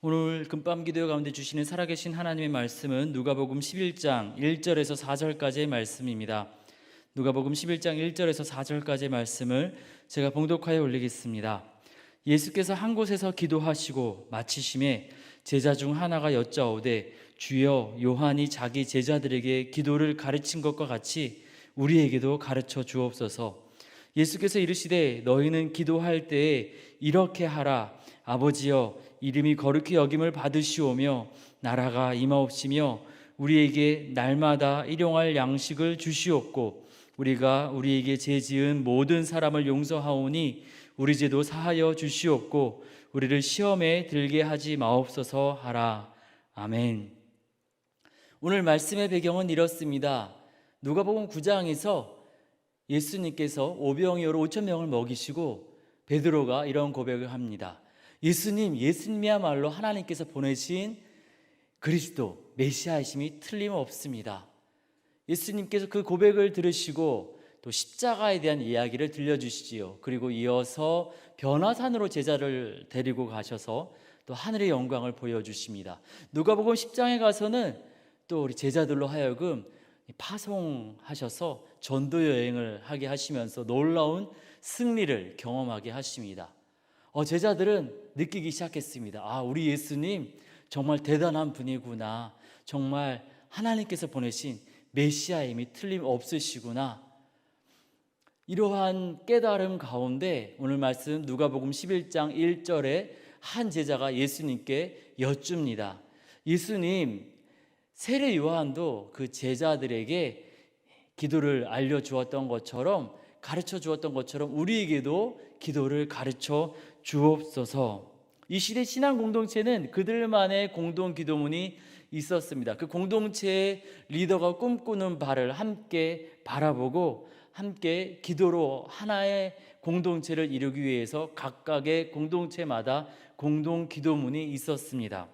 오늘 금밤 기도 가운데 주시는 살아계신 하나님의 말씀은 누가복음 11장 1절에서 4절까지의 말씀입니다. 누가복음 11장 1절에서 4절까지의 말씀을 제가 봉독하여 올리겠습니다. 예수께서 한 곳에서 기도하시고 마치심에 제자 중 하나가 여짜오되 주여, 요한이 자기 제자들에게 기도를 가르친 것과 같이 우리에게도 가르쳐 주옵소서. 예수께서 이르시되 너희는 기도할 때에 이렇게 하라. 아버지여, 이름이 거룩히 여김을 받으시오며 나라가 임하옵시며 우리에게 날마다 일용할 양식을 주시옵고 우리가 우리에게 죄지은 모든 사람을 용서하오니 우리 죄도 사하여 주시옵고 우리를 시험에 들게 하지 마옵소서 하라. 아멘. 오늘 말씀의 배경은 이렇습니다. 누가복음 9장에서 예수님께서 오병이어로 5,000명을 먹이시고 베드로가 이런 고백을 합니다. 예수님이야말로 하나님께서 보내신 그리스도 메시아이심이 틀림없습니다. 예수님께서 그 고백을 들으시고 또 십자가에 대한 이야기를 들려주시지요. 그리고 이어서 변화산으로 제자를 데리고 가셔서 또 하늘의 영광을 보여주십니다. 누가복음 10장에 가서는 또 우리 제자들로 하여금 파송하셔서 전도 여행을 하게 하시면서 놀라운 승리를 경험하게 하십니다. 제자들은 느끼기 시작했습니다. 우리 예수님 정말 대단한 분이구나. 정말 하나님께서 보내신 메시아임이 틀림없으시구나. 이러한 깨달음 가운데 오늘 말씀 누가복음 11장 1절에 한 제자가 예수님께 여쭙니다. 예수님, 세례 요한도 그 제자들에게 기도를 알려주었던 것처럼, 가르쳐 주었던 것처럼 우리에게도 기도를 가르쳐 주옵소서. 이 시대 신앙 공동체는 그들만의 공동 기도문이 있었습니다. 그 공동체의 리더가 꿈꾸는 바를 함께 바라보고 함께 기도로 하나의 공동체를 이루기 위해서 각각의 공동체마다 공동 기도문이 있었습니다.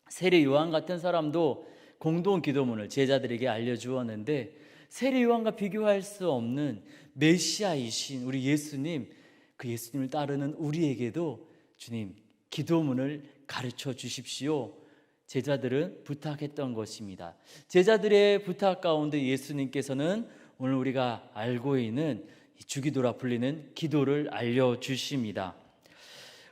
세례 요한 같은 사람도 공동 기도문을 제자들에게 알려주었는데 세례 요한과 비교할 수 없는 메시아이신 우리 예수님, 그 예수님을 따르는 우리에게도 주님 기도문을 가르쳐 주십시오. 제자들은 부탁했던 것입니다. 제자들의 부탁 가운데 예수님께서는 오늘 우리가 알고 있는 주기도라 불리는 기도를 알려주십니다.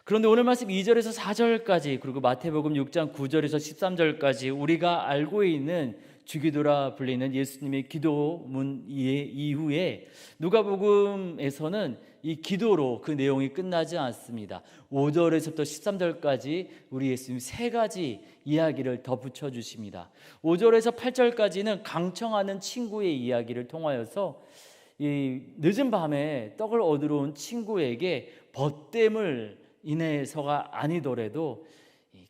그런데 오늘 말씀 2절에서 4절까지 그리고 마태복음 6장 9절에서 13절까지 우리가 알고 있는 주기도라 불리는 예수님의 기도문 이후에 누가복음에서는 이 기도로 그 내용이 끝나지 않습니다. 5절에서부터 13절까지 우리 예수님 세 가지 이야기를 덧붙여 주십니다. 5절에서 8절까지는 강청하는 친구의 이야기를 통하여서 이 늦은 밤에 떡을 얻으러 온 친구에게 벗됨을 인해서가 아니더라도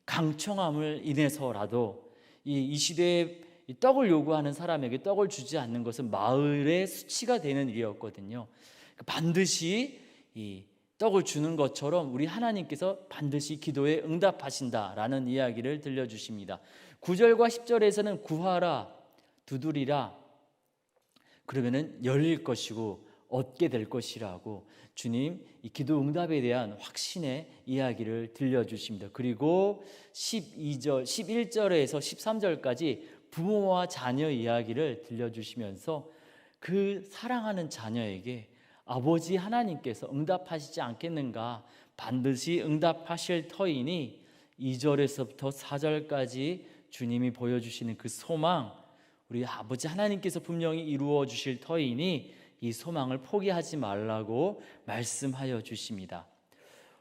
강청함을 인해서라도 이 시대에 떡을 요구하는 사람에게 떡을 주지 않는 것은 마을의 수치가 되는 일이었거든요. 반드시 이 떡을 주는 것처럼 우리 하나님께서 반드시 기도에 응답하신다라는 이야기를 들려주십니다. 9절과 10절에서는 구하라, 두드리라, 그러면은 열릴 것이고 얻게 될 것이라고 주님 이 기도 응답에 대한 확신의 이야기를 들려주십니다. 그리고 12절, 11절에서 13절까지 부모와 자녀 이야기를 들려주시면서 그 사랑하는 자녀에게 아버지 하나님께서 응답하시지 않겠는가, 반드시 응답하실 터이니 2절에서부터 4절까지 주님이 보여주시는 그 소망, 우리 아버지 하나님께서 분명히 이루어 주실 터이니 이 소망을 포기하지 말라고 말씀하여 주십니다.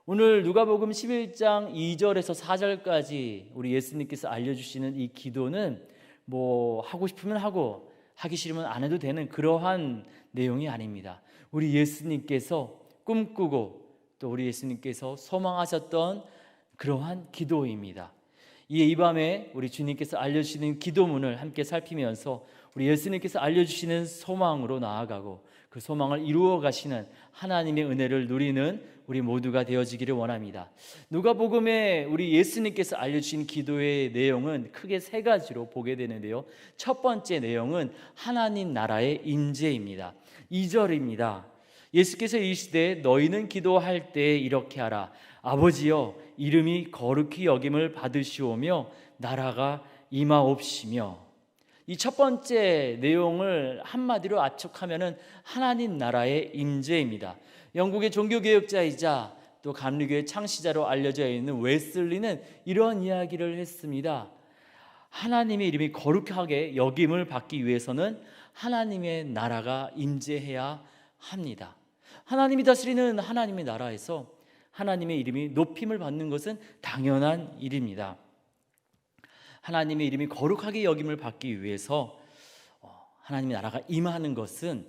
오늘 누가복음 11장 2절에서 4절까지 우리 예수님께서 알려주시는 이 기도는 뭐 하고 싶으면 하고 하기 싫으면 안 해도 되는 그러한 내용이 아닙니다. 우리 예수님께서 꿈꾸고 또 우리 예수님께서 소망하셨던 그러한 기도입니다. 이 밤에 우리 주님께서 알려주시는 기도문을 함께 살피면서 우리 예수님께서 알려주시는 소망으로 나아가고 그 소망을 이루어 가시는 하나님의 은혜를 누리는 우리 모두가 되어지기를 원합니다. 누가복음에 우리 예수님께서 알려주신 기도의 내용은 크게 세 가지로 보게 되는데요. 첫 번째 내용은 하나님 나라의 임재입니다. 2절입니다. 예수께서 이르시되 너희는 기도할 때 이렇게 하라. 아버지여, 이름이 거룩히 여김을 받으시오며 나라가 임하옵시며. 이 첫 번째 내용을 한마디로 압축하면은 하나님 나라의 임재입니다. 영국의 종교개혁자이자 또 감리교의 창시자로 알려져 있는 웨슬리는 이러한 이야기를 했습니다. 하나님의 이름이 거룩하게 여김을 받기 위해서는 하나님의 나라가 임재해야 합니다. 하나님이 다스리는 하나님의 나라에서 하나님의 이름이 높임을 받는 것은 당연한 일입니다. 하나님의 이름이 거룩하게 여김을 받기 위해서 하나님의 나라가 임하는 것은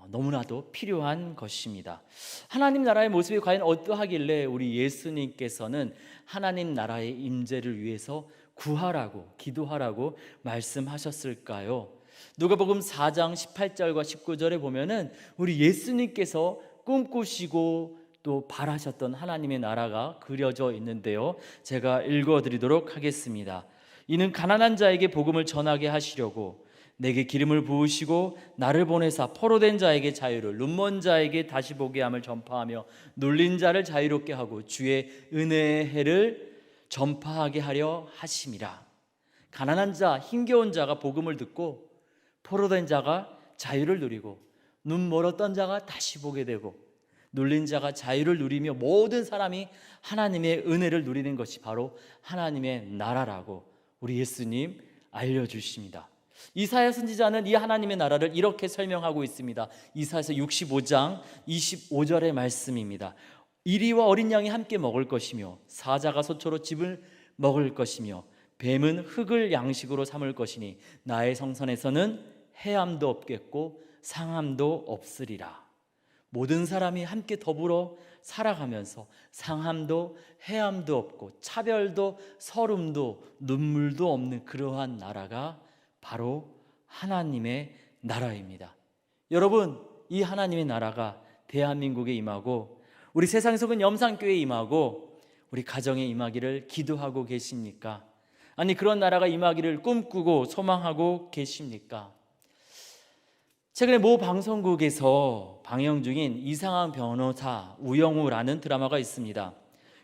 너무나도 필요한 것입니다. 하나님 나라의 모습이 과연 어떠하길래 우리 예수님께서는 하나님 나라의 임재를 위해서 구하라고 기도하라고 말씀하셨을까요? 누가복음 4장 18절과 19절에 보면은 우리 예수님께서 꿈꾸시고 또 바라셨던 하나님의 나라가 그려져 있는데요. 제가 읽어드리도록 하겠습니다. 이는 가난한 자에게 복음을 전하게 하시려고 내게 기름을 부으시고 나를 보내사 포로된 자에게 자유를, 눈먼 자에게 다시 보게 함을 전파하며 눌린 자를 자유롭게 하고 주의 은혜의 해를 전파하게 하려 하심이라. 가난한 자, 힘겨운 자가 복음을 듣고 포로된 자가 자유를 누리고 눈 멀었던 자가 다시 보게 되고 눌린 자가 자유를 누리며 모든 사람이 하나님의 은혜를 누리는 것이 바로 하나님의 나라라고 우리 예수님 알려주십니다. 이사야 선지자는 이 하나님의 나라를 이렇게 설명하고 있습니다. 이사야서 65장 25절의 말씀입니다. 이리와 어린 양이 함께 먹을 것이며 사자가 소초로 즙을 먹을 것이며 뱀은 흙을 양식으로 삼을 것이니 나의 성산에서는 해함도 없겠고 상함도 없으리라. 모든 사람이 함께 더불어 살아가면서 상함도 해함도 없고 차별도 서름도 눈물도 없는 그러한 나라가 바로 하나님의 나라입니다. 여러분, 이 하나님의 나라가 대한민국에 임하고 우리 세상 속은 염산교회에 임하고 우리 가정에 임하기를 기도하고 계십니까? 아니, 그런 나라가 임하기를 꿈꾸고 소망하고 계십니까? 최근에 모 방송국에서 방영 중인 이상한 변호사 우영우라는 드라마가 있습니다.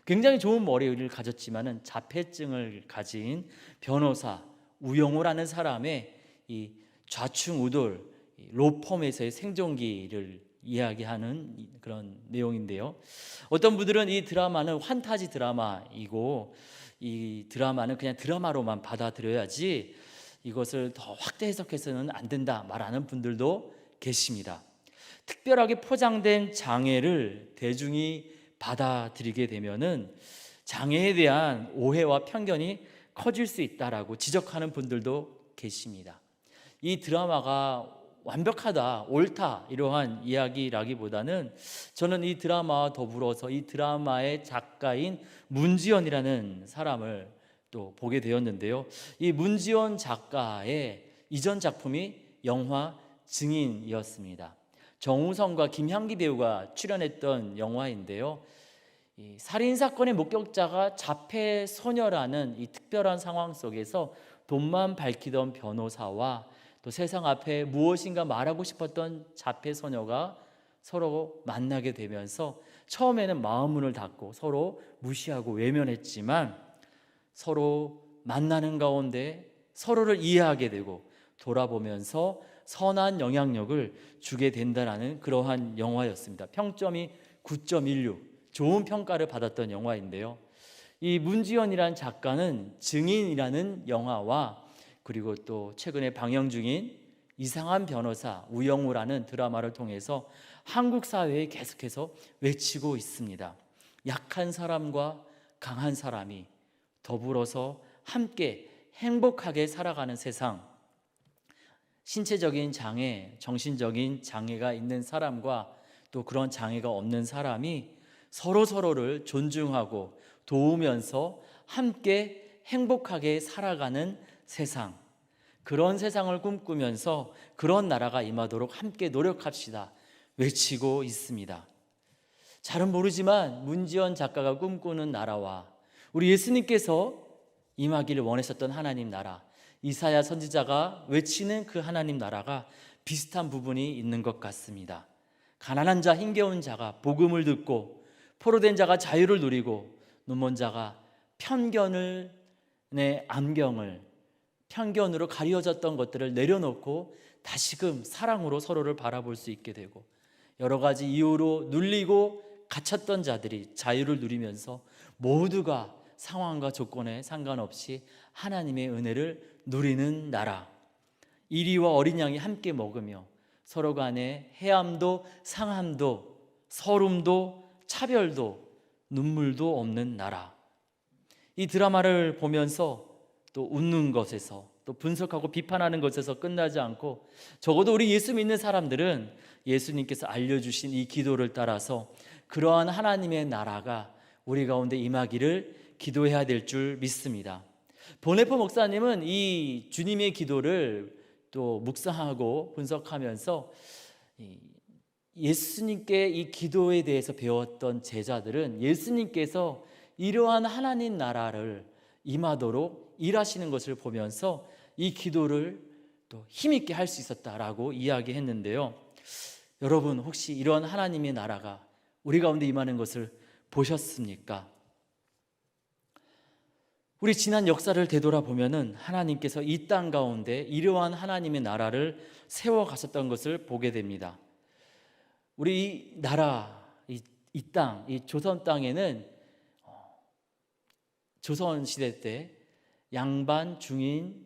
굉장히 좋은 머리를 가졌지만은 자폐증을 가진 변호사 우영우라는 사람의 이 좌충우돌 로펌에서의 생존기를 이야기하는 그런 내용인데요. 어떤 분들은 이 드라마는 환타지 드라마이고 이 드라마는 그냥 드라마로만 받아들여야지 이것을 더 확대 해석해서는 안 된다 말하는 분들도 계십니다. 특별하게 포장된 장애를 대중이 받아들이게 되면은 장애에 대한 오해와 편견이 커질 수 있다라고 지적하는 분들도 계십니다. 이 드라마가 완벽하다, 옳다 이러한 이야기라기보다는 저는 이 드라마와 더불어서 이 드라마의 작가인 문지연이라는 사람을 또 보게 되었는데요. 이 문지연 작가의 이전 작품이 영화 증인이었습니다. 정우성과 김향기 배우가 출연했던 영화인데요. 이 살인사건의 목격자가 자폐 소녀라는 이 특별한 상황 속에서 돈만 밝히던 변호사와 또 세상 앞에 무엇인가 말하고 싶었던 자폐 소녀가 서로 만나게 되면서 처음에는 마음 문을 닫고 서로 무시하고 외면했지만 서로 만나는 가운데 서로를 이해하게 되고 돌아보면서 선한 영향력을 주게 된다는 그러한 영화였습니다. 평점이 9.16, 좋은 평가를 받았던 영화인데요. 이 문지연이라는 작가는 증인이라는 영화와 그리고 또 최근에 방영 중인 이상한 변호사 우영우라는 드라마를 통해서 한국 사회에 계속해서 외치고 있습니다. 약한 사람과 강한 사람이 더불어서 함께 행복하게 살아가는 세상, 신체적인 장애, 정신적인 장애가 있는 사람과 또 그런 장애가 없는 사람이 서로를 존중하고 도우면서 함께 행복하게 살아가는 세상, 그런 세상을 꿈꾸면서 그런 나라가 임하도록 함께 노력합시다 외치고 있습니다. 잘은 모르지만 문지연 작가가 꿈꾸는 나라와 우리 예수님께서 임하기를 원하셨던 하나님 나라, 이사야 선지자가 외치는 그 하나님 나라가 비슷한 부분이 있는 것 같습니다. 가난한 자, 힘겨운 자가 복음을 듣고 포로된 자가 자유를 누리고 눈먼 자가 편견을 내 안경을 편견으로 가려졌던 것들을 내려놓고 다시금 사랑으로 서로를 바라볼 수 있게 되고 여러 가지 이유로 눌리고 갇혔던 자들이 자유를 누리면서 모두가 상황과 조건에 상관없이 하나님의 은혜를 누리는 나라, 이리와 어린 양이 함께 먹으며 서로 간에 해함도 상함도 서름도 차별도 눈물도 없는 나라. 이 드라마를 보면서 또 웃는 것에서 또 분석하고 비판하는 것에서 끝나지 않고 적어도 우리 예수 믿는 사람들은 예수님께서 알려주신 이 기도를 따라서 그러한 하나님의 나라가 우리 가운데 임하기를 기도해야 될 줄 믿습니다. 보네포 목사님은 이 주님의 기도를 또 묵상하고 분석하면서 예수님께 이 기도에 대해서 배웠던 제자들은 예수님께서 이러한 하나님 나라를 임하도록 일하시는 것을 보면서 이 기도를 또 힘있게 할 수 있었다라고 이야기했는데요. 여러분 혹시 이런 하나님의 나라가 우리 가운데 임하는 것을 보셨습니까? 우리 지난 역사를 되돌아보면은 하나님께서 이 땅 가운데 이러한 하나님의 나라를 세워 가셨던 것을 보게 됩니다. 우리 이 나라, 이 땅, 이 조선 땅에는 조선 시대 때 양반, 중인,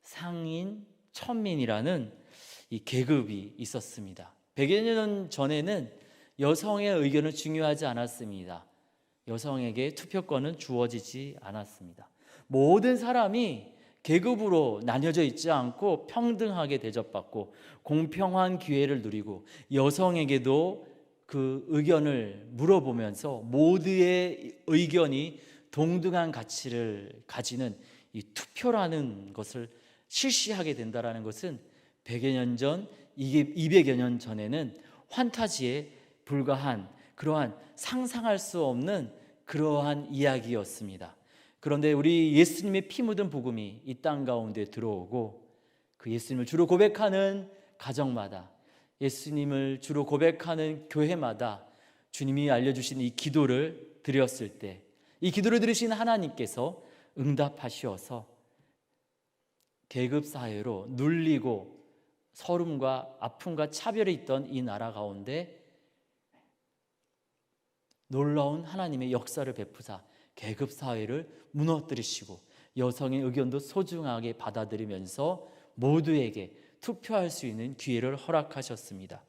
상인, 천민이라는 이 계급이 있었습니다. 100여 년 전에는 여성의 의견은 중요하지 않았습니다. 여성에게 투표권은 주어지지 않았습니다. 모든 사람이 계급으로 나뉘어져 있지 않고 평등하게 대접받고 공평한 기회를 누리고 여성에게도 그 의견을 물어보면서 모두의 의견이 동등한 가치를 가지는 이 투표라는 것을 실시하게 된다는 것은 100여 년 전, 200여 년 전에는 환타지에 불과한 그러한 상상할 수 없는 그러한 이야기였습니다. 그런데 우리 예수님의 피 묻은 복음이 이 땅 가운데 들어오고 그 예수님을 주로 고백하는 가정마다 예수님을 주로 고백하는 교회마다 주님이 알려주신 이 기도를 드렸을 때 이 기도를 들으신 하나님께서 응답하시어서 계급사회로 눌리고 서름과 아픔과 차별이 있던 이 나라 가운데 놀라운 하나님의 역사를 베푸사 계급사회를 무너뜨리시고 여성의 의견도 소중하게 받아들이면서 모두에게 투표할 수 있는 기회를 허락하셨습니다.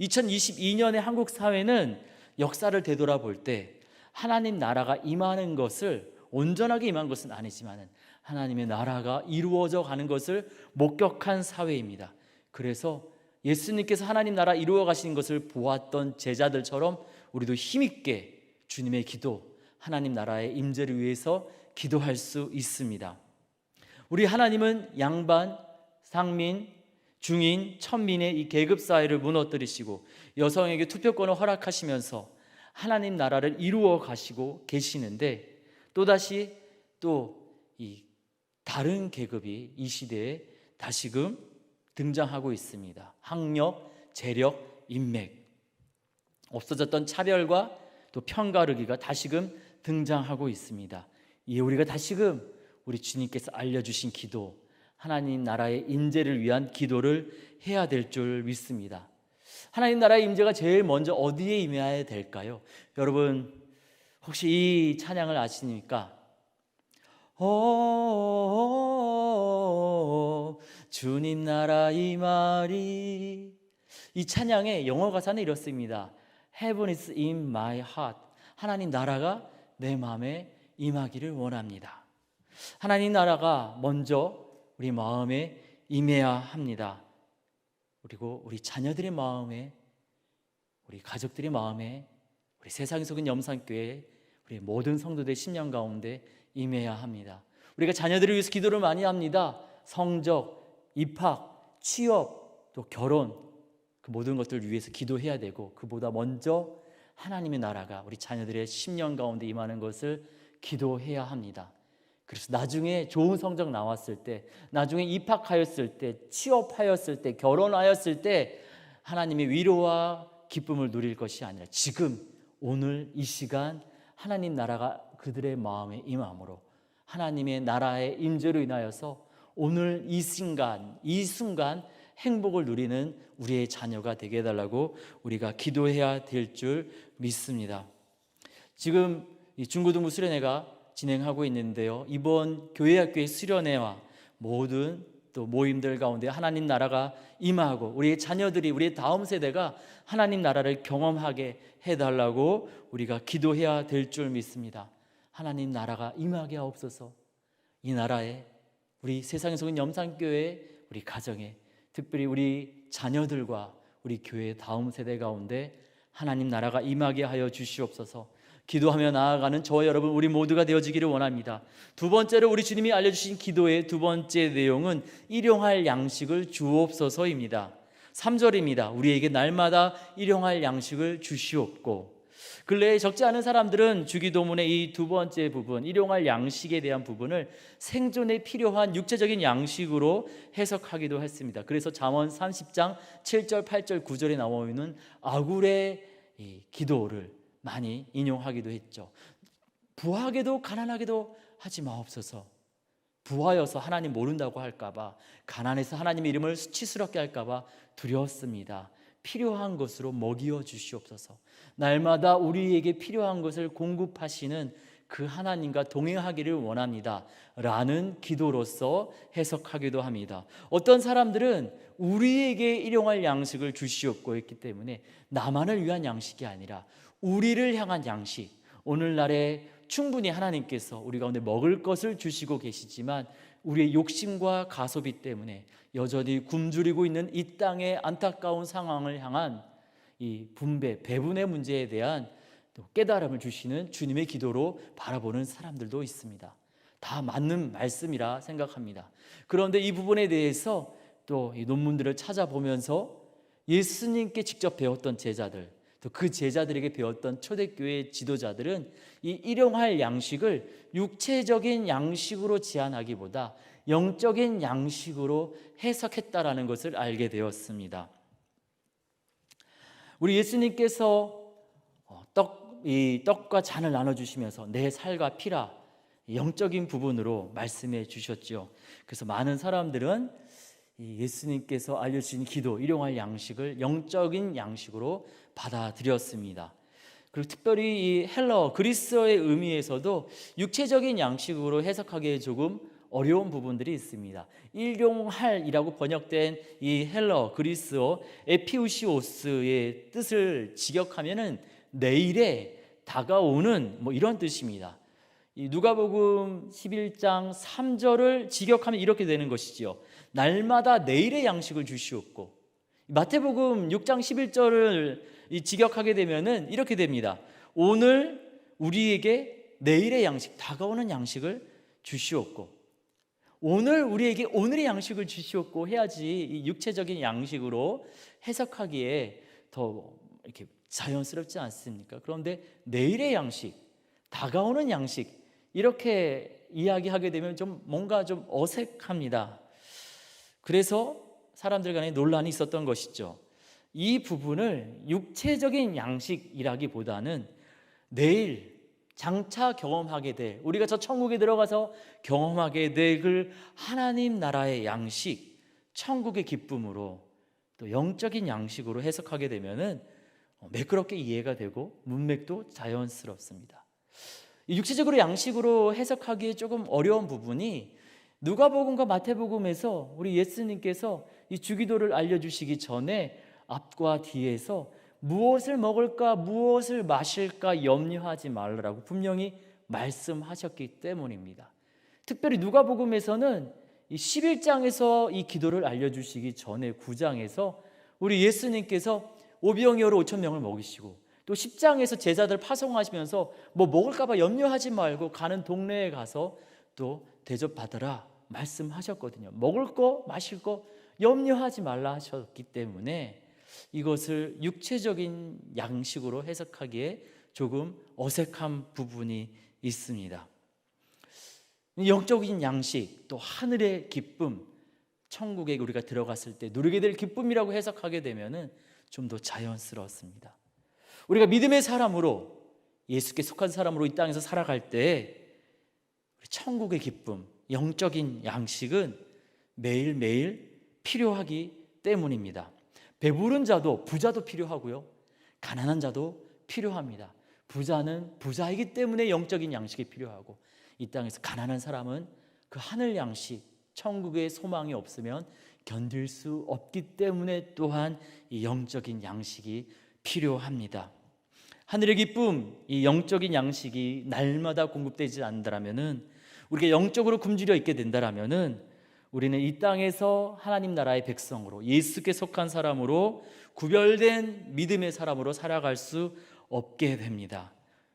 2022년의 한국 사회는 역사를 되돌아볼 때 하나님 나라가 임하는 것을 온전하게 임한 것은 아니지만 하나님의 나라가 이루어져 가는 것을 목격한 사회입니다. 그래서 예수님께서 하나님 나라 이루어 가시는 것을 보았던 제자들처럼 우리도 힘있게 주님의 기도, 하나님 나라의 임재를 위해서 기도할 수 있습니다. 우리 하나님은 양반, 상민, 중인, 천민의 이 계급 사회를 무너뜨리시고 여성에게 투표권을 허락하시면서 하나님 나라를 이루어 가시고 계시는데 또다시 또 이 다른 계급이 이 시대에 다시금 등장하고 있습니다. 학력, 재력, 인맥, 없어졌던 차별과 또 편가르기가 다시금 등장하고 있습니다. 이에 우리가 다시금 우리 주님께서 알려주신 기도, 하나님 나라의 임재를 위한 기도를 해야 될 줄 믿습니다. 하나님 나라의 임재가 제일 먼저 어디에 임해야 될까요? 여러분 혹시 이 찬양을 아십니까? 주님 나라 임하리. 이 찬양의 영어 가사는 이렇습니다. Heaven is in my heart. 하나님 나라가 내 마음에 임하기를 원합니다. 하나님 나라가 먼저 우리 마음에 임해야 합니다. 그리고 우리 자녀들의 마음에, 우리 가족들의 마음에, 우리 세상에 속은 염산교회, 우리 모든 성도들의 심령 가운데 임해야 합니다. 우리가 자녀들을 위해서 기도를 많이 합니다. 성적, 입학, 취업, 또 결혼, 그 모든 것들을 위해서 기도해야 되고 그보다 먼저 하나님의 나라가 우리 자녀들의 심령 가운데 임하는 것을 기도해야 합니다. 그래서 나중에 좋은 성적 나왔을 때, 나중에 입학하였을 때, 취업하였을 때, 결혼하였을 때 하나님의 위로와 기쁨을 누릴 것이 아니라 지금 오늘 이 시간 하나님 나라가 그들의 마음에 임함으로 하나님의 나라의 임재로 인하여서 오늘 이 순간 행복을 누리는 우리의 자녀가 되게 해달라고 우리가 기도해야 될 줄 믿습니다. 지금 이 중고등부 수련회가 진행하고 있는데요, 이번 교회학교의 수련회와 모든 또 모임들 가운데 하나님 나라가 임하고 우리의 자녀들이, 우리의 다음 세대가 하나님 나라를 경험하게 해달라고 우리가 기도해야 될 줄 믿습니다. 하나님 나라가 임하게 하옵소서. 이 나라에, 우리 세상에서 온 염산교회, 우리 가정에, 특별히 우리 자녀들과 우리 교회의 다음 세대 가운데 하나님 나라가 임하게 하여 주시옵소서. 기도하며 나아가는 저와 여러분 우리 모두가 되어지기를 원합니다. 두 번째로 우리 주님이 알려주신 기도의 두 번째 내용은 일용할 양식을 주옵소서입니다. 3절입니다. 우리에게 날마다 일용할 양식을 주시옵고. 근래에 적지 않은 사람들은 주기도문의 이 두 번째 부분, 일용할 양식에 대한 부분을 생존에 필요한 육체적인 양식으로 해석하기도 했습니다. 그래서 잠언 30장 7절, 8절, 9절에 나와 있는 아굴의 기도를 많이 인용하기도 했죠. 부하게도 가난하게도 하지 마옵소서. 부하여서 하나님 모른다고 할까봐, 가난해서 하나님의 이름을 수치스럽게 할까봐 두려웠습니다. 필요한 것으로 먹이어 주시옵소서. 날마다 우리에게 필요한 것을 공급하시는 그 하나님과 동행하기를 원합니다 라는 기도로서 해석하기도 합니다. 어떤 사람들은 우리에게 일용할 양식을 주시옵고 했기 때문에 나만을 위한 양식이 아니라 우리를 향한 양식, 오늘날에 충분히 하나님께서 우리 가운데 먹을 것을 주시고 계시지만 우리의 욕심과 가소비 때문에 여전히 굶주리고 있는 이 땅의 안타까운 상황을 향한 이 분배, 배분의 문제에 대한 깨달음을 주시는 주님의 기도로 바라보는 사람들도 있습니다. 다 맞는 말씀이라 생각합니다. 그런데 이 부분에 대해서 또 이 논문들을 찾아보면서 예수님께 직접 배웠던 제자들, 또 그 제자들에게 배웠던 초대교회 지도자들은 이 일용할 양식을 육체적인 양식으로 제한하기보다 영적인 양식으로 해석했다라는 것을 알게 되었습니다. 우리 예수님께서 떡과 잔을 나눠주시면서 내 살과 피라, 영적인 부분으로 말씀해 주셨죠. 그래서 많은 사람들은 예수님께서 알려주신 기도, 일용할 양식을 영적인 양식으로 받아들였습니다. 그리고 특별히 이 헬러, 그리스어의 의미에서도 육체적인 양식으로 해석하기에 조금 어려운 부분들이 있습니다. 일용할이라고 번역된 이 헬러, 그리스어 에피우시오스의 뜻을 직역하면은 내일에 다가오는 이런 뜻입니다. 이 누가복음 11장 3절을 직역하면 이렇게 되는 것이지요. 날마다 내일의 양식을 주시옵고. 마태복음 6장 11절을 직역하게 되면은 이렇게 됩니다. 오늘 우리에게 내일의 양식, 다가오는 양식을 주시옵고. 오늘 우리에게 오늘의 양식을 주시옵고 해야지 이 육체적인 양식으로 해석하기에 더 이렇게 자연스럽지 않습니까? 그런데 내일의 양식, 다가오는 양식, 이렇게 이야기하게 되면 좀 뭔가 좀 어색합니다. 그래서 사람들 간에 논란이 있었던 것이죠. 이 부분을 육체적인 양식이라기보다는 내일 장차 경험하게 될, 우리가 저 천국에 들어가서 경험하게 될 그 하나님 나라의 양식, 천국의 기쁨으로 또 영적인 양식으로 해석하게 되면은 매끄럽게 이해가 되고 문맥도 자연스럽습니다. 육체적으로 양식으로 해석하기에 조금 어려운 부분이 누가복음과 마태복음에서 우리 예수님께서 이 주기도를 알려주시기 전에 앞과 뒤에서 무엇을 먹을까 무엇을 마실까 염려하지 말라고 분명히 말씀하셨기 때문입니다. 특별히 누가복음에서는 이 11장에서 이 기도를 알려주시기 전에 9장에서 우리 예수님께서 오병이어로 5천 명을 먹이시고 또 10장에서 제자들 파송하시면서 먹을까 봐 염려하지 말고 가는 동네에 가서 또 대접받으라 말씀하셨거든요. 먹을 거 마실 거 염려하지 말라 하셨기 때문에 이것을 육체적인 양식으로 해석하기에 조금 어색한 부분이 있습니다. 영적인 양식, 또 하늘의 기쁨, 천국에 우리가 들어갔을 때 누리게 될 기쁨이라고 해석하게 되면은 좀 더 자연스럽습니다. 우리가 믿음의 사람으로 예수께 속한 사람으로 이 땅에서 살아갈 때 천국의 기쁨, 영적인 양식은 매일매일 필요하기 때문입니다. 배부른 자도 부자도 필요하고요, 가난한 자도 필요합니다. 부자는 부자이기 때문에 영적인 양식이 필요하고, 이 땅에서 가난한 사람은 그 하늘 양식, 천국의 소망이 없으면 견딜 수 없기 때문에 또한 이 영적인 양식이 필요합니다. 하늘의 기쁨, 이 영적인 양식이 날마다 공급되지 않는다면은, 우리가 영적으로 굶주려 있게 된다면은, 우리는 이 땅에서 하나님 나라의 백성으로, 예수께 속한 사람으로, 구별된 믿음의 사람으로 살아갈 수 없게 됩니다.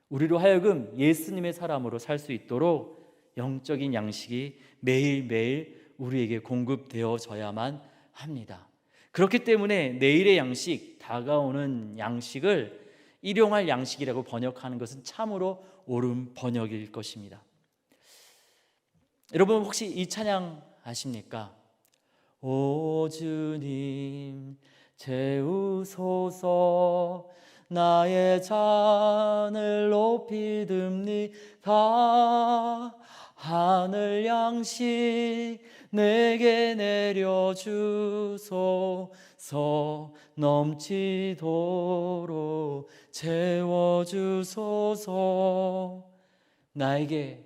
우리로 하여금 예수님의 사람으로 살 수 있도록 영적인 양식이 매일매일 우리에게 공급되어져야만 합니다. 그렇기 때문에 내일의 양식, 다가오는 양식을 일용할 양식이라고 번역하는 것은 참으로 옳은 번역일 것입니다. 여러분, 혹시 이 찬양 아십니까? 오 주님 채우소서, 나의 잔을 높이 듭니다. 하늘 양식 내게 내려주소서, 넘치도록 채워주소서. 나에게,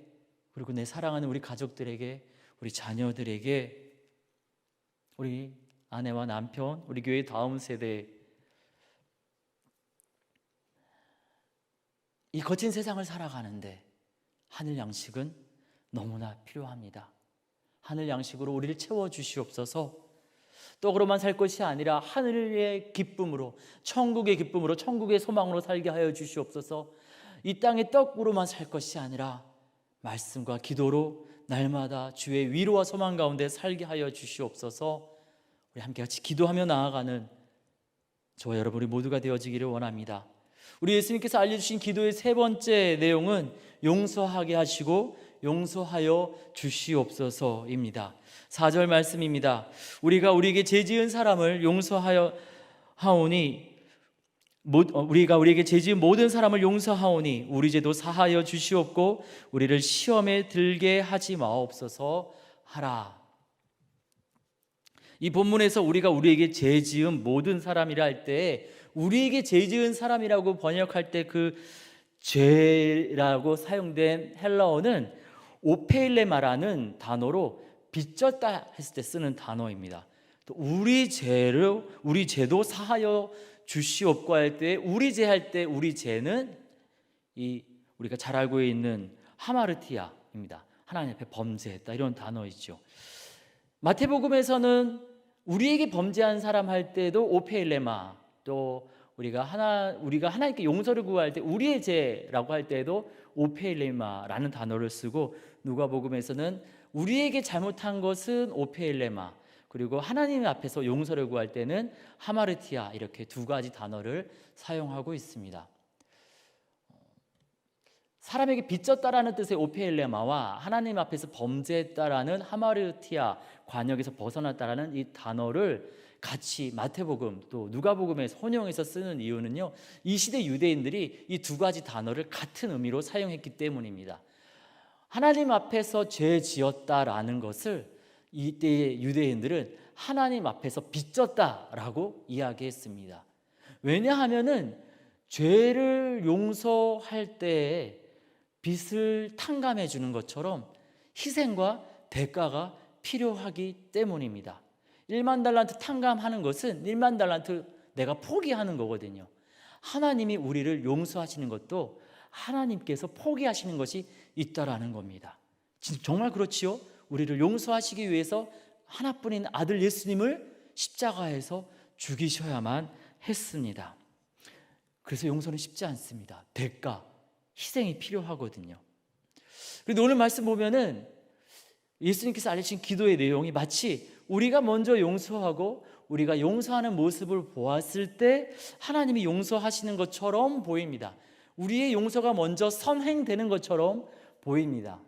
그리고 내 사랑하는 우리 가족들에게, 우리 자녀들에게, 우리 아내와 남편, 우리 교회 다음 세대, 이 거친 세상을 살아가는데 하늘 양식은 너무나 필요합니다. 하늘 양식으로 우리를 채워주시옵소서. 떡으로만 살 것이 아니라 하늘의 기쁨으로, 천국의 기쁨으로, 천국의 소망으로 살게 하여 주시옵소서. 이 땅의 떡으로만 살 것이 아니라 말씀과 기도로 날마다 주의 위로와 소망 가운데 살게 하여 주시옵소서. 우리 함께 같이 기도하며 나아가는 저와 여러분이 모두가 되어지기를 원합니다. 우리 예수님께서 알려주신 기도의 세 번째 내용은 용서하게 하시고 용서하여 주시옵소서입니다. 4절 말씀입니다. 우리가 우리에게 죄지은 사람을 용서하여 하오니, 우리가 우리에게 죄지은 모든 사람을 용서하오니 우리 죄도 사하여 주시옵고 우리를 시험에 들게 하지 마옵소서 하라. 이 본문에서 우리가 우리에게 죄지은 모든 사람이라 할 때, 우리에게 죄지은 사람이라고 번역할 때 그 죄라고 사용된 헬라어는 오페일레마라는 단어로 빚졌다 했을 때 쓰는 단어입니다. 또 우리 죄도 사하여 주시옵고 할 때, 우리 죄 할 때 우리 죄는 이 우리가 잘 알고 있는 하마르티아입니다. 하나님 앞에 범죄했다, 이런 단어이죠. 마태복음에서는 우리에게 범죄한 사람 할 때도 오페일레마, 또 우리가 하나님께 용서를 구할 때 우리의 죄라고 할 때도 오페일레마라는 단어를 쓰고, 누가복음에서는 우리에게 잘못한 것은 오페일레마, 그리고 하나님 앞에서 용서를 구할 때는 하마르티아, 이렇게 두 가지 단어를 사용하고 있습니다. 사람에게 빚졌다라는 뜻의 오페일레마와 하나님 앞에서 범죄했다라는 하마르티아, 관역에서 벗어났다라는 이 단어를 같이 마태복음 또 누가복음에서 혼용해서 쓰는 이유는요, 이 시대 유대인들이 이 두 가지 단어를 같은 의미로 사용했기 때문입니다. 하나님 앞에서 죄 지었다라는 것을 이때의 유대인들은 하나님 앞에서 빚졌다라고 이야기했습니다. 왜냐하면은 죄를 용서할 때에 빚을 탕감해 주는 것처럼 희생과 대가가 필요하기 때문입니다. 1만 달란트 탕감하는 것은 1만 달란트 내가 포기하는 거거든요. 하나님이 우리를 용서하시는 것도 하나님께서 포기하시는 것이 있다라는 겁니다. 정말 그렇지요? 우리를 용서하시기 위해서 하나뿐인 아들 예수님을 십자가에서 죽이셔야만 했습니다. 그래서 용서는 쉽지 않습니다. 대가, 희생이 필요하거든요. 그런데 오늘 말씀 보면은 예수님께서 알려주신 기도의 내용이 마치 우리가 먼저 용서하고 우리가 용서하는 모습을 보았을 때 하나님이 용서하시는 것처럼 보입니다. 우리의 용서가 먼저 선행되는 것처럼 보입니다.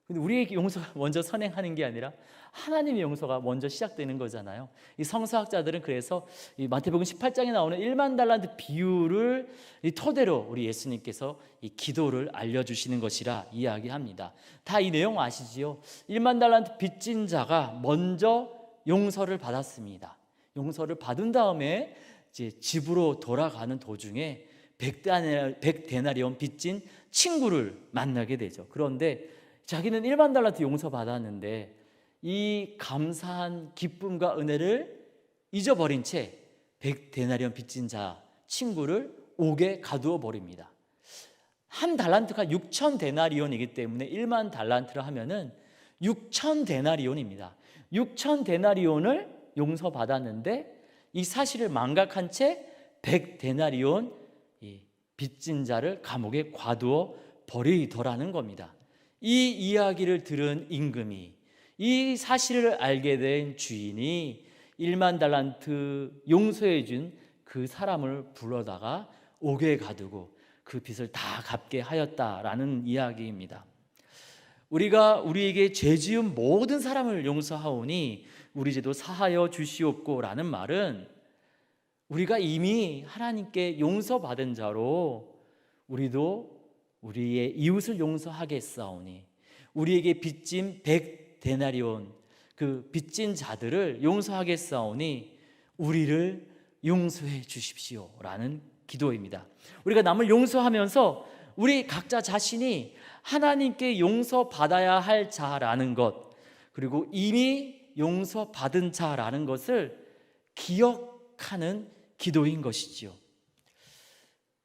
근데 우리에게 용서가 먼저 선행하는 게 아니라 하나님의 용서가 먼저 시작되는 거잖아요. 이 성서학자들은 그래서 이 마태복음 18장에 나오는 1만 달란트 비유를 이 토대로 우리 예수님께서 이 기도를 알려주시는 것이라 이야기합니다. 다 이 내용 아시지요? 1만 달란트 빚진 자가 먼저 용서를 받았습니다. 용서를 받은 다음에 이제 집으로 돌아가는 도중에 100데나리온 빚진 친구를 만나게 되죠. 그런데 자기는 1만 달란트 용서 받았는데 이 감사한 기쁨과 은혜를 잊어버린 채 100데나리온 빚진 자 친구를 옥에 가두어 버립니다. 한 달란트가 6천 데나리온이기 때문에 1만 달란트를 하면은 6천 데나리온입니다. 6천 데나리온을 용서받았는데 이 사실을 망각한 채 100데나리온 빚진 자를 감옥에 가두어 버리더라는 겁니다. 이 이야기를 들은 임금이, 이 사실을 알게 된 주인이 1만 달란트 용서해 준 그 사람을 불러다가 옥에 가두고 그 빚을 다 갚게 하였다라는 이야기입니다. 우리가 우리에게 죄 지은 모든 사람을 용서하오니 우리 죄도 사하여 주시옵고라는 말은 우리가 이미 하나님께 용서받은 자로 우리도 우리의 이웃을 용서하겠사오니 우리에게 빚진 100데나리온 그 빚진 자들을 용서하겠사오니 우리를 용서해 주십시오라는 기도입니다. 우리가 남을 용서하면서 우리 각자 자신이 하나님께 용서받아야 할 자라는 것, 그리고 이미 용서받은 자라는 것을 기억하는 기도인 것이지요.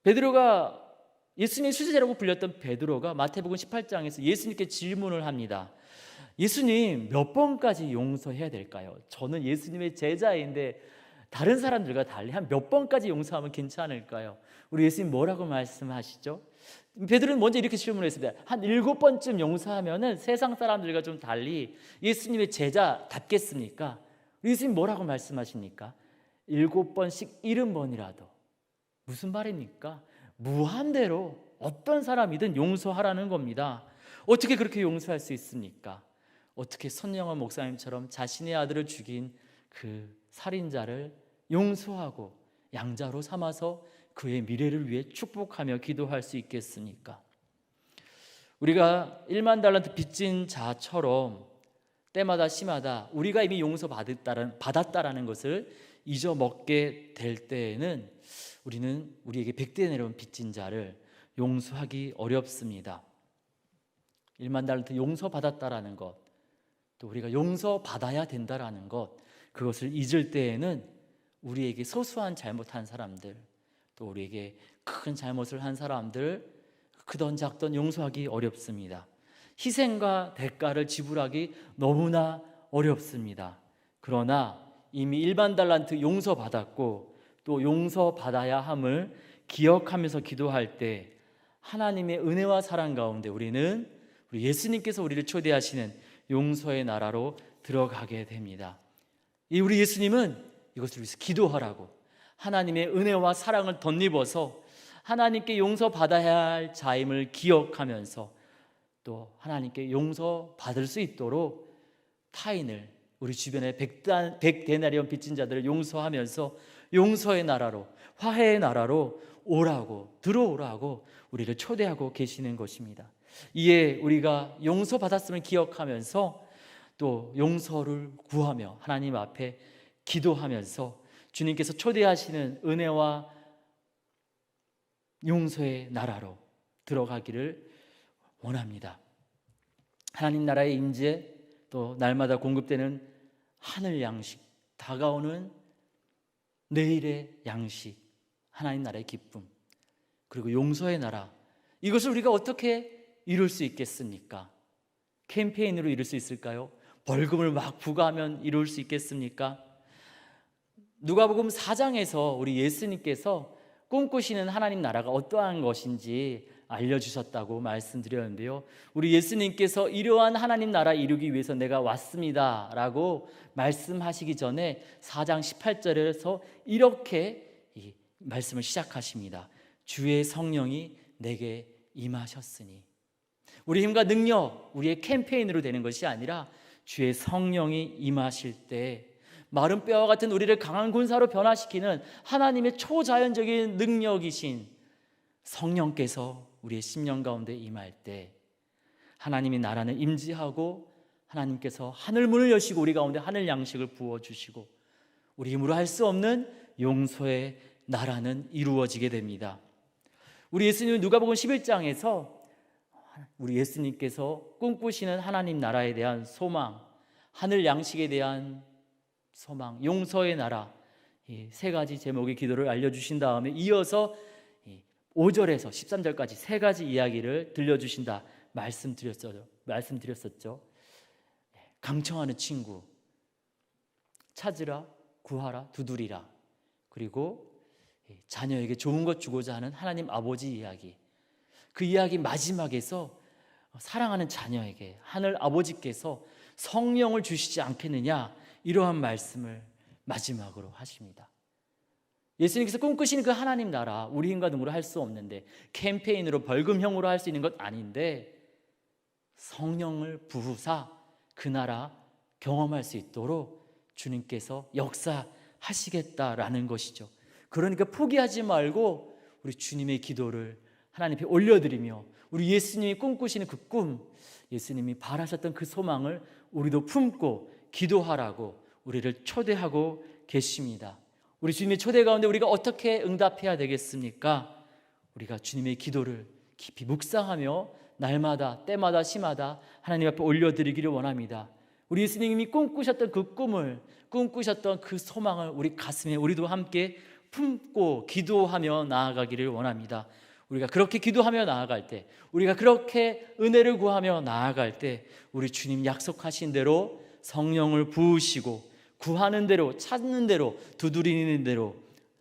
베드로가 예수님의 수제자라고 불렸던 베드로가 마태복음 18장에서 예수님께 질문을 합니다. 예수님, 몇 번까지 용서해야 될까요? 저는 예수님의 제자인데 다른 사람들과 달리 한 몇 번까지 용서하면 괜찮을까요? 우리 예수님 뭐라고 말씀하시죠? 베드로는 먼저 이렇게 질문했습니다. 한 7번쯤 용서하면은 세상 사람들과 좀 달리 예수님의 제자답겠습니까? 예수님 뭐라고 말씀하십니까? 7번씩 70번이라도. 무슨 말입니까? 무한대로 어떤 사람이든 용서하라는 겁니다. 어떻게 그렇게 용서할 수 있습니까? 어떻게 손영원 목사님처럼 자신의 아들을 죽인 그 살인자를 용서하고 양자로 삼아서 그의 미래를 위해 축복하며 기도할 수 있겠습니까? 우리가 1만 달란트 빚진 자처럼 때마다 시마다 우리가 이미 용서받았다라는 것을 잊어먹게 될 때에는 우리는 우리에게 100데나리온 빚진 자를 용서하기 어렵습니다. 1만 달란트 용서받았다라는 것, 또 우리가 용서받아야 된다라는 것, 그것을 잊을 때에는 우리에게 소소한 잘못한 사람들, 또 우리에게 큰 잘못을 한 사람들, 크던 작던 용서하기 어렵습니다. 희생과 대가를 지불하기 너무나 어렵습니다. 그러나 이미 1만 달란트 용서받았고 또 용서받아야 함을 기억하면서 기도할 때 하나님의 은혜와 사랑 가운데 우리는 우리 예수님께서 우리를 초대하시는 용서의 나라로 들어가게 됩니다. 우리 예수님은 이것을 위해서 기도하라고 하나님의 은혜와 사랑을 덧입어서 하나님께 용서받아야 할 자임을 기억하면서 또 하나님께 용서받을 수 있도록 타인을, 우리 주변에 100데나리온 빚진 자들을 용서하면서 용서의 나라로, 화해의 나라로 들어오라고 우리를 초대하고 계시는 것입니다. 이에 우리가 용서받았음을 기억하면서 또 용서를 구하며 하나님 앞에 기도하면서 주님께서 초대하시는 은혜와 용서의 나라로 들어가기를 원합니다. 하나님 나라의 임재, 또 날마다 공급되는 하늘 양식, 다가오는 내일의 양식, 하나님 나라의 기쁨, 그리고 용서의 나라, 이것을 우리가 어떻게 이룰 수 있겠습니까? 캠페인으로 이룰 수 있을까요? 벌금을 막 부과하면 이룰 수 있겠습니까? 누가복음 4장에서 우리 예수님께서 꿈꾸시는 하나님 나라가 어떠한 것인지 알려주셨다고 말씀드렸는데요, 우리 예수님께서 이러한 하나님 나라 이루기 위해서 내가 왔습니다 라고 말씀하시기 전에 4장 18절에서 이렇게 이 말씀을 시작하십니다. 주의 성령이 내게 임하셨으니. 우리 힘과 능력, 우리의 캠페인으로 되는 것이 아니라 주의 성령이 임하실 때 마른 뼈와 같은 우리를 강한 군사로 변화시키는 하나님의 초자연적인 능력이신 성령께서 우리의 심령 가운데 임할 때 하나님의 나라는 임재하고 하나님께서 하늘 문을 여시고 우리 가운데 하늘 양식을 부어주시고 우리 힘으로 할 수 없는 용서의 나라는 이루어지게 됩니다. 우리 예수님은 누가복음 11장에서 우리 예수님께서 꿈꾸시는 하나님 나라에 대한 소망, 하늘 양식에 대한 소망, 용서의 나라, 이 세 가지 제목의 기도를 알려주신 다음에 이어서 5절에서 13절까지 세 가지 이야기를 들려주신다 말씀드렸었죠. 강청하는 친구, 찾으라, 구하라, 두드리라, 그리고 자녀에게 좋은 것 주고자 하는 하나님 아버지 이야기. 그 이야기 마지막에서 사랑하는 자녀에게 하늘 아버지께서 성령을 주시지 않겠느냐, 이러한 말씀을 마지막으로 하십니다. 예수님께서 꿈꾸시는 그 하나님 나라, 우리 힘과 능으로 할 수 없는데, 캠페인으로 벌금형으로 할 수 있는 것 아닌데 성령을 부으사 그 나라 경험할 수 있도록 주님께서 역사하시겠다라는 것이죠. 그러니까 포기하지 말고 우리 주님의 기도를 하나님 앞에 올려드리며 우리 예수님이 꿈꾸시는 그 꿈, 예수님이 바라셨던 그 소망을 우리도 품고 기도하라고 우리를 초대하고 계십니다. 우리 주님의 초대 가운데 우리가 어떻게 응답해야 되겠습니까? 우리가 주님의 기도를 깊이 묵상하며 날마다 때마다 시마다 하나님 앞에 올려드리기를 원합니다. 우리 예수님이 꿈꾸셨던 그 꿈을, 꿈꾸셨던 그 소망을 우리 가슴에 우리도 함께 품고 기도하며 나아가기를 원합니다. 우리가 그렇게 기도하며 나아갈 때, 우리가 그렇게 은혜를 구하며 나아갈 때 우리 주님 약속하신 대로 성령을 부으시고 구하는 대로, 찾는 대로, 두드리는 대로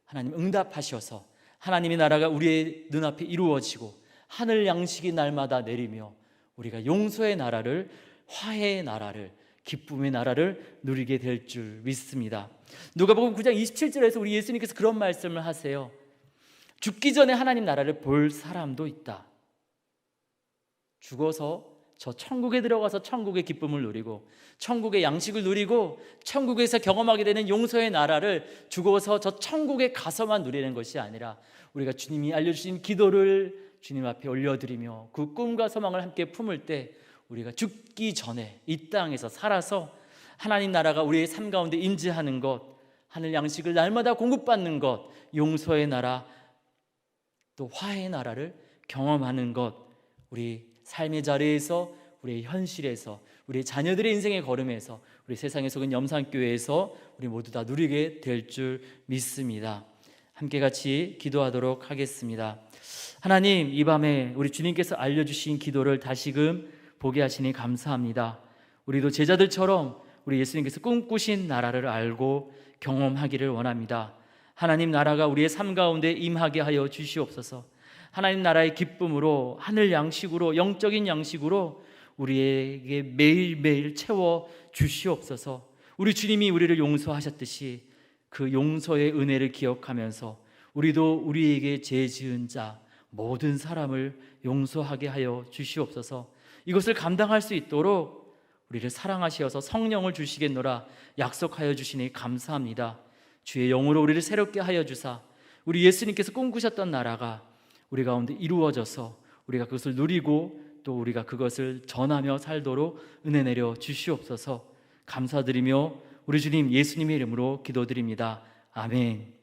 하나님 응답하셔서 하나님의 나라가 우리의 눈앞에 이루어지고 하늘 양식이 날마다 내리며 우리가 용서의 나라를, 화해의 나라를, 기쁨의 나라를 누리게 될 줄 믿습니다. 누가복음 9장 27절에서 우리 예수님께서 그런 말씀을 하세요. 죽기 전에 하나님 나라를 볼 사람도 있다. 죽어서 저 천국에 들어가서 천국의 기쁨을 누리고 천국의 양식을 누리고 천국에서 경험하게 되는 용서의 나라를 죽어서 저 천국에 가서만 누리는 것이 아니라 우리가 주님이 알려주신 기도를 주님 앞에 올려드리며 그 꿈과 소망을 함께 품을 때 우리가 죽기 전에 이 땅에서 살아서 하나님 나라가 우리의 삶 가운데 임재하는 것, 하늘 양식을 날마다 공급받는 것, 용서의 나라 또 화해의 나라를 경험하는 것, 우리 삶의 자리에서, 우리의 현실에서, 우리 자녀들의 인생의 걸음에서, 우리 세상에 속은 염산교회에서 우리 모두 다 누리게 될 줄 믿습니다. 함께 같이 기도하도록 하겠습니다. 하나님, 이 밤에 우리 주님께서 알려주신 기도를 다시금 보게 하시니 감사합니다. 우리도 제자들처럼 우리 예수님께서 꿈꾸신 나라를 알고 경험하기를 원합니다. 하나님 나라가 우리의 삶 가운데 임하게 하여 주시옵소서. 하나님 나라의 기쁨으로, 하늘 양식으로, 영적인 양식으로 우리에게 매일매일 채워 주시옵소서. 우리 주님이 우리를 용서하셨듯이 그 용서의 은혜를 기억하면서 우리도 우리에게 죄 지은 자 모든 사람을 용서하게 하여 주시옵소서. 이것을 감당할 수 있도록 우리를 사랑하시어서 성령을 주시겠노라 약속하여 주시니 감사합니다. 주의 영으로 우리를 새롭게 하여 주사 우리 예수님께서 꿈꾸셨던 나라가 우리 가운데 이루어져서 우리가 그것을 누리고 또 우리가 그것을 전하며 살도록 은혜 내려 주시옵소서. 감사드리며 우리 주님 예수님의 이름으로 기도드립니다. 아멘.